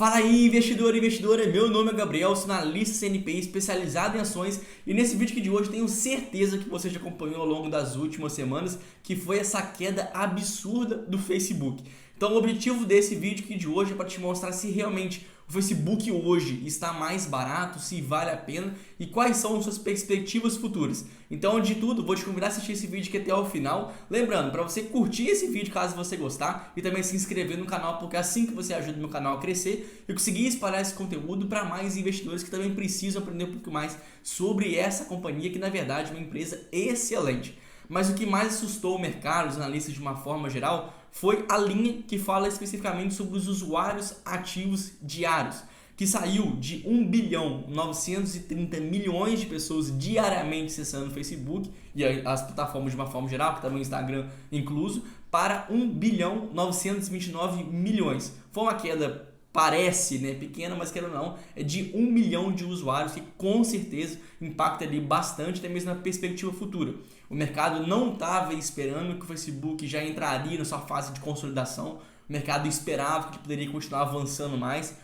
Fala aí, investidor e investidora, meu nome é Gabriel, sou analista CNPI especializado em ações e nesse vídeo aqui de hoje tenho certeza que você já acompanhou ao longo das últimas semanas que foi essa queda absurda do Facebook. Então o objetivo desse vídeo aqui de hoje é para te mostrar se realmente o Facebook hoje está mais barato, se vale a pena e quais são as suas perspectivas futuras. Então, antes de tudo, vou te convidar a assistir esse vídeo aqui até o final. Lembrando, para você curtir esse vídeo caso você gostar e também se inscrever no canal, porque é assim que você ajuda o meu canal a crescer e conseguir espalhar esse conteúdo para mais investidores que também precisam aprender um pouco mais sobre essa companhia, que na verdade é uma empresa excelente. Mas o que mais assustou o mercado, os analistas de uma forma geral, foi a linha que fala especificamente sobre os usuários ativos diários, que saiu de 1 bilhão 930 milhões de pessoas diariamente acessando o Facebook e as plataformas de uma forma geral, que também o Instagram incluso, para 1 bilhão 929 milhões. Foi uma queda, parece, pequena, mas querendo ou não, é de 1 milhão de usuários, que com certeza impacta ali bastante, até mesmo na perspectiva futura. O mercado não estava esperando que o Facebook já entraria na sua fase de consolidação, o mercado esperava que poderia continuar avançando mais,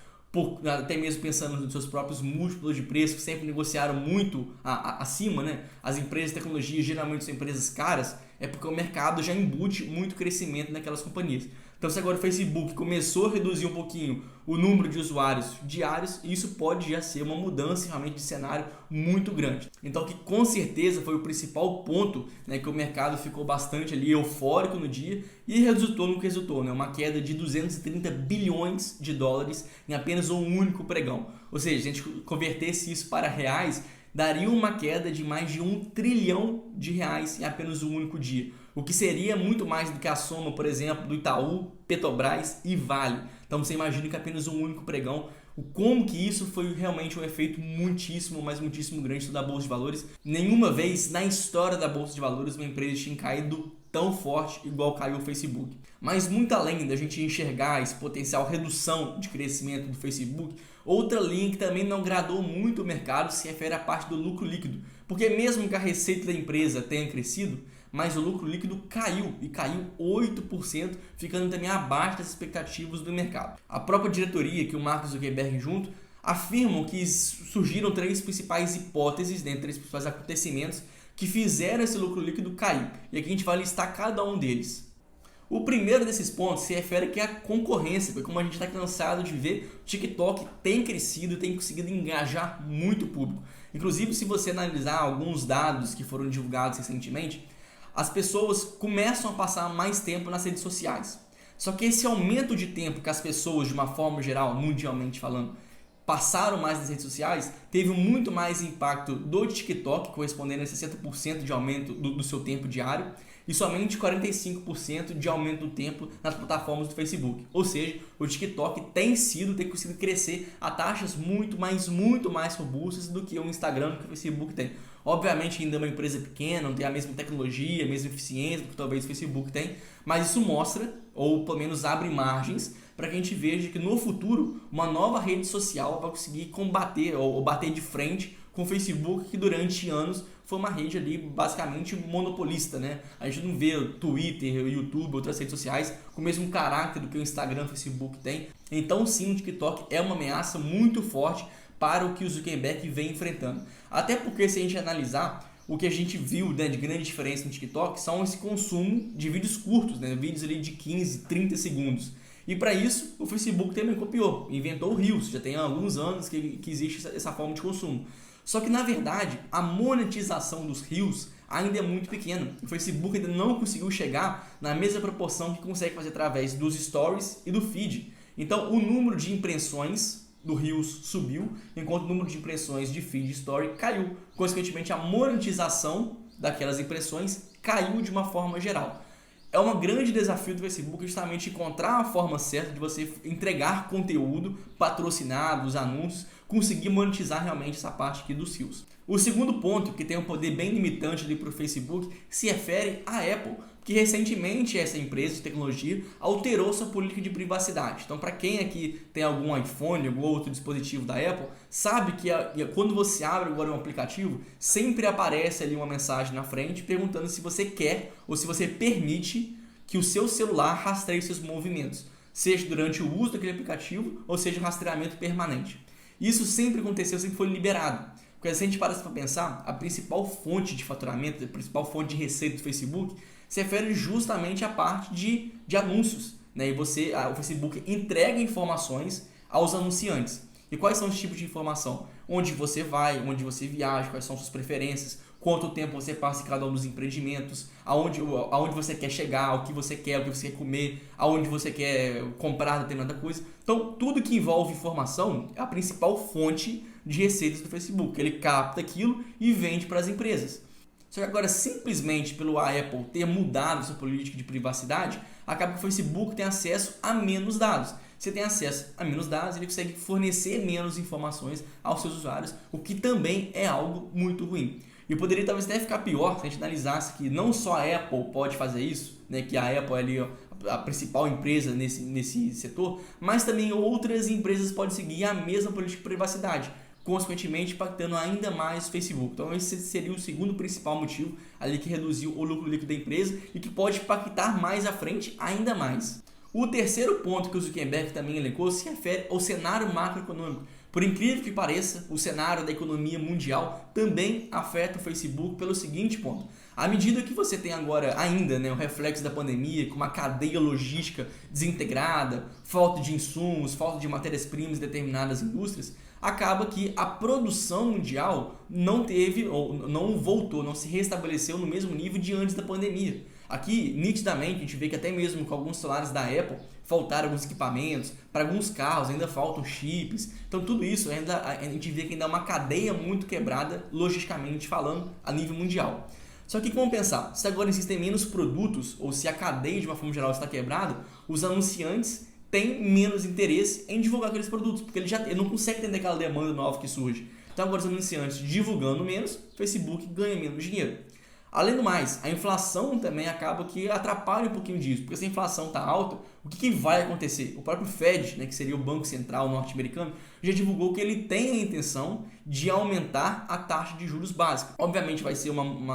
até mesmo pensando nos seus próprios múltiplos de preço, que sempre negociaram muito acima, As empresas de tecnologia geralmente são empresas caras, é porque o mercado já embute muito crescimento naquelas companhias. Então, se agora o Facebook começou a reduzir um pouquinho o número de usuários diários, isso pode já ser uma mudança realmente de cenário muito grande. Então, que com certeza foi o principal ponto, que o mercado ficou bastante ali eufórico no dia e resultou no que resultou, uma queda de 230 bilhões de dólares em apenas um único pregão. Ou seja, se a gente convertesse isso para reais, daria uma queda de mais de 1 trilhão de reais em apenas um único dia, o que seria muito mais do que a soma, por exemplo, do Itaú, Petrobras e Vale. Então você imagina que apenas um único pregão, como que isso foi realmente um efeito muitíssimo grande da Bolsa de Valores. Nenhuma vez na história da Bolsa de Valores uma empresa tinha caído tão forte igual caiu o Facebook. Mas muito além da gente enxergar esse potencial redução de crescimento do Facebook, outra linha que também não agradou muito o mercado se refere à parte do lucro líquido. Porque mesmo que a receita da empresa tenha crescido, mas o lucro líquido caiu, e caiu 8%, ficando também abaixo das expectativas do mercado. A própria diretoria, que o Mark Zuckerberg junto, afirmam que surgiram três principais hipóteses, três principais acontecimentos que fizeram esse lucro líquido cair. E aqui a gente vai listar cada um deles. O primeiro desses pontos se refere que é a concorrência, porque como a gente está cansado de ver, o TikTok tem crescido e tem conseguido engajar muito o público. Inclusive, se você analisar alguns dados que foram divulgados recentemente, as pessoas começam a passar mais tempo nas redes sociais. Só que esse aumento de tempo que as pessoas, de uma forma geral, mundialmente falando, passaram mais nas redes sociais, teve muito mais impacto do TikTok, correspondendo a 60% de aumento do seu tempo diário, e somente 45% de aumento do tempo nas plataformas do Facebook. Ou seja, o TikTok tem conseguido crescer a taxas muito mais robustas do que o Instagram, do que o Facebook tem. Obviamente ainda é uma empresa pequena, não tem a mesma tecnologia, a mesma eficiência que talvez o Facebook tem, mas isso mostra, ou pelo menos abre margens, para que a gente veja que no futuro uma nova rede social vai conseguir combater ou bater de frente com o Facebook, que durante anos foi uma rede ali basicamente monopolista, A gente não vê o Twitter, o YouTube, outras redes sociais com o mesmo caráter do que o Instagram, o Facebook tem. Então sim, o TikTok é uma ameaça muito forte para o que o Zuckerberg vem enfrentando. Até porque se a gente analisar, o que a gente viu de grande diferença no TikTok são esse consumo de vídeos curtos, vídeos ali de 15, 30 segundos. E para isso, o Facebook também copiou, inventou o Reels, já tem alguns anos que existe essa forma de consumo. Só que, na verdade, a monetização dos Reels ainda é muito pequena. O Facebook ainda não conseguiu chegar na mesma proporção que consegue fazer através dos Stories e do Feed. Então, o número de impressões do Reels subiu, enquanto o número de impressões de Feed e Story caiu. Consequentemente, a monetização daquelas impressões caiu de uma forma geral. É um grande desafio do Facebook justamente encontrar a forma certa de você entregar conteúdo patrocinado, os anúncios, conseguir monetizar realmente essa parte aqui dos Reels. O segundo ponto, que tem um poder bem limitante ali para o Facebook, se refere à Apple, que recentemente essa empresa de tecnologia alterou sua política de privacidade. Então, para quem aqui tem algum iPhone, algum outro dispositivo da Apple, sabe que quando você abre agora um aplicativo, sempre aparece ali uma mensagem na frente perguntando se você quer ou se você permite que o seu celular rastreie seus movimentos. seja durante o uso daquele aplicativo, ou seja, rastreamento permanente. Isso sempre aconteceu, sempre foi liberado. Porque se a gente para para pensar, a principal fonte de faturamento, a principal fonte de receita do Facebook se refere justamente à parte de anúncios, né? E o Facebook entrega informações aos anunciantes. E quais são os tipos de informação? Onde você vai, onde você viaja, quais são suas preferências, quanto tempo você passa em cada um dos empreendimentos, aonde você quer chegar, o que você quer comer, aonde você quer comprar determinada coisa. Então, tudo que envolve informação é a principal fonte de receitas do Facebook. Ele capta aquilo e vende para as empresas. Só que agora, simplesmente pelo Apple ter mudado sua política de privacidade, acaba que o Facebook tem acesso a menos dados. Você tem acesso a menos dados, ele consegue fornecer menos informações aos seus usuários, o que também é algo muito ruim. E poderia talvez até ficar pior se a gente analisasse que não só a Apple pode fazer isso, né, que a Apple é ali a principal empresa nesse setor, mas também outras empresas podem seguir a mesma política de privacidade, consequentemente impactando ainda mais o Facebook. Então esse seria o segundo principal motivo ali que reduziu o lucro líquido da empresa e que pode impactar mais à frente ainda mais. O terceiro ponto que o Zuckerberg também elencou se refere ao cenário macroeconômico. Por incrível que pareça, o cenário da economia mundial também afeta o Facebook pelo seguinte ponto. À medida que você tem agora ainda, né, o reflexo da pandemia, com uma cadeia logística desintegrada, falta de insumos, falta de matérias-primas em determinadas indústrias, acaba que a produção mundial não teve, ou não voltou, não se restabeleceu no mesmo nível de antes da pandemia. Aqui, nitidamente, a gente vê que até mesmo com alguns celulares da Apple, faltaram alguns equipamentos, para alguns carros ainda faltam chips. Então tudo isso ainda a gente vê que ainda é uma cadeia muito quebrada, logisticamente falando, a nível mundial. Só que vamos pensar, se agora existem menos produtos, ou se a cadeia de uma forma geral está quebrada, os anunciantes têm menos interesse em divulgar aqueles produtos, porque ele não consegue entender aquela demanda nova que surge. Então agora os anunciantes divulgando menos, o Facebook ganha menos dinheiro. Além do mais, a inflação também acaba que atrapalha um pouquinho disso, porque se a inflação está alta, o que vai acontecer? O próprio Fed, né, que seria o Banco Central norte-americano, já divulgou que ele tem a intenção de aumentar a taxa de juros básica. Obviamente vai ser um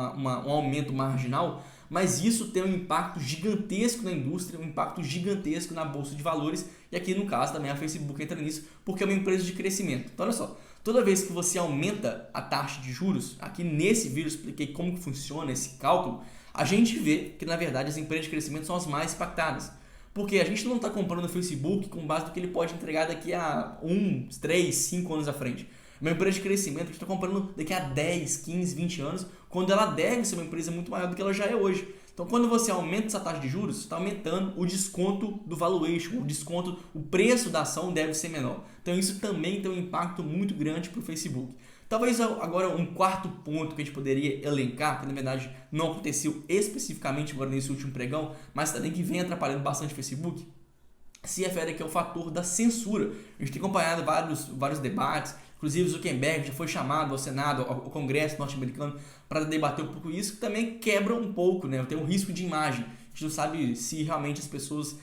aumento marginal, mas isso tem um impacto gigantesco na indústria, um impacto gigantesco na bolsa de valores, e aqui no caso também a Facebook entra nisso, porque é uma empresa de crescimento. Então olha só, toda vez que você aumenta a taxa de juros, aqui nesse vídeo eu expliquei como que funciona esse cálculo, a gente vê que na verdade as empresas de crescimento são as mais impactadas. Porque a gente não está comprando o Facebook com base no que ele pode entregar daqui a 1, 3, 5 anos à frente. Uma empresa de crescimento que a gente está comprando daqui a 10, 15, 20 anos, quando ela deve ser uma empresa muito maior do que ela já é hoje. Então, quando você aumenta essa taxa de juros, você está aumentando o desconto do valuation, o preço da ação deve ser menor. Então, isso também tem um impacto muito grande para o Facebook. Talvez agora um quarto ponto que a gente poderia elencar, que na verdade não aconteceu especificamente agora nesse último pregão, mas também que vem atrapalhando bastante o Facebook, se refere aqui ao fator da censura. A gente tem acompanhado vários debates, inclusive o Zuckerberg já foi chamado ao Senado, ao Congresso norte-americano, para debater um pouco isso, que também quebra um pouco, né? Tem um risco de imagem. A gente não sabe se realmente as pessoas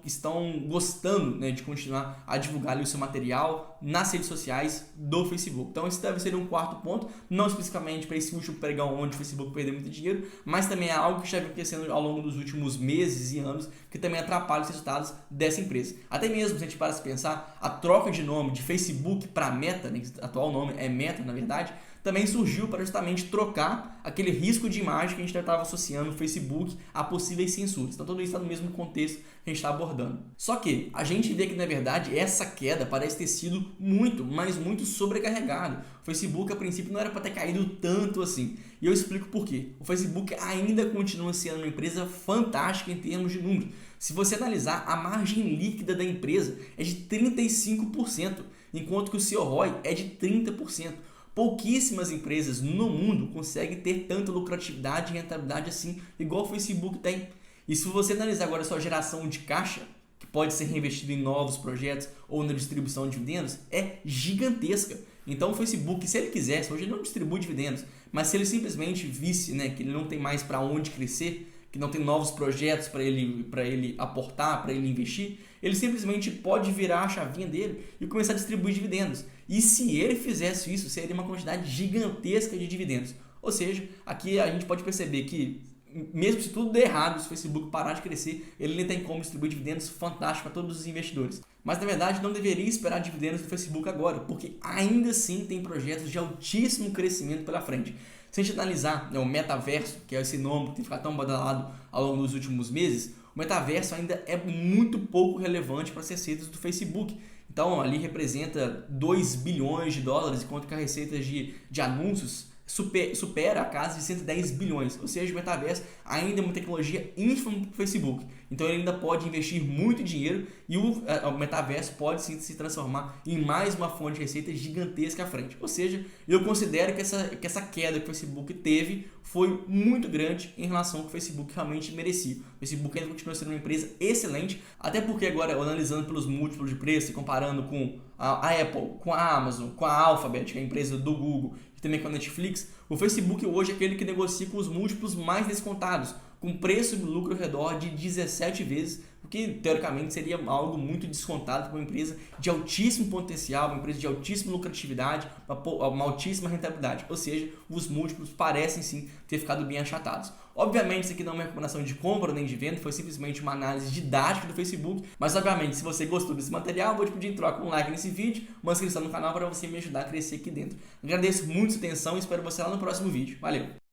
estão gostando, né, de continuar a divulgar ali o seu material nas redes sociais do Facebook. Então esse deve ser um quarto ponto, não especificamente para esse último pregão onde o Facebook perdeu muito dinheiro, mas também é algo que já vem crescendo ao longo dos últimos meses e anos, que também atrapalha os resultados dessa empresa. Até mesmo, se a gente para se pensar, a troca de nome de Facebook para Meta, né, que o atual nome é Meta na verdade, também surgiu para justamente trocar aquele risco de imagem que a gente estava associando o Facebook a possíveis censuras. Então tudo isso está no mesmo contexto que a gente está abordando. Só que a gente vê que na verdade essa queda parece ter sido muito, mas muito sobrecarregado. O Facebook a princípio não era para ter caído tanto assim. E eu explico por quê. O Facebook ainda continua sendo uma empresa fantástica em termos de números. Se você analisar, a margem líquida da empresa é de 35%, enquanto que o seu ROI é de 30%. Pouquíssimas empresas no mundo conseguem ter tanta lucratividade e rentabilidade assim, igual o Facebook tem. E se você analisar agora a sua geração de caixa, que pode ser reinvestido em novos projetos ou na distribuição de dividendos, é gigantesca. Então o Facebook, se ele quisesse, hoje ele não distribui dividendos, mas se ele simplesmente visse, né, que ele não tem mais para onde crescer, que não tem novos projetos para ele aportar, para ele investir, ele simplesmente pode virar a chavinha dele e começar a distribuir dividendos. E se ele fizesse isso, seria uma quantidade gigantesca de dividendos. Ou seja, aqui a gente pode perceber que mesmo se tudo der errado, se o Facebook parar de crescer, ele ainda tem como distribuir dividendos fantásticos para todos os investidores. Mas na verdade não deveria esperar dividendos do Facebook agora, porque ainda assim tem projetos de altíssimo crescimento pela frente. Se a gente analisar o metaverso, que é esse nome que tem ficado tão badalado ao longo dos últimos meses, o metaverso ainda é muito pouco relevante para as receitas do Facebook. Então ali representa 2 bilhões de dólares, enquanto que a receita de anúncios supera a casa de 110 bilhões, ou seja, o metaverso ainda é uma tecnologia ínfima para o Facebook, então ele ainda pode investir muito dinheiro e o metaverso pode sim se transformar em mais uma fonte de receita gigantesca à frente, ou seja, eu considero que essa queda que o Facebook teve foi muito grande em relação ao que o Facebook realmente merecia. O Facebook ainda continua sendo uma empresa excelente, até porque agora analisando pelos múltiplos de preço e comparando com a Apple, com a Amazon, com a Alphabet, que é a empresa do Google, e também com a Netflix, o Facebook hoje é aquele que negocia com os múltiplos mais descontados, com preço e lucro ao redor de 17 vezes, o que teoricamente seria algo muito descontado para uma empresa de altíssimo potencial, uma empresa de altíssima lucratividade, uma altíssima rentabilidade. Ou seja, os múltiplos parecem sim ter ficado bem achatados. Obviamente isso aqui não é uma recomendação de compra nem de venda, foi simplesmente uma análise didática do Facebook, mas obviamente se você gostou desse material, eu vou te pedir em troca um like nesse vídeo, uma inscrição no canal para você me ajudar a crescer aqui dentro. Agradeço muito a sua atenção e espero você lá no próximo vídeo. Valeu!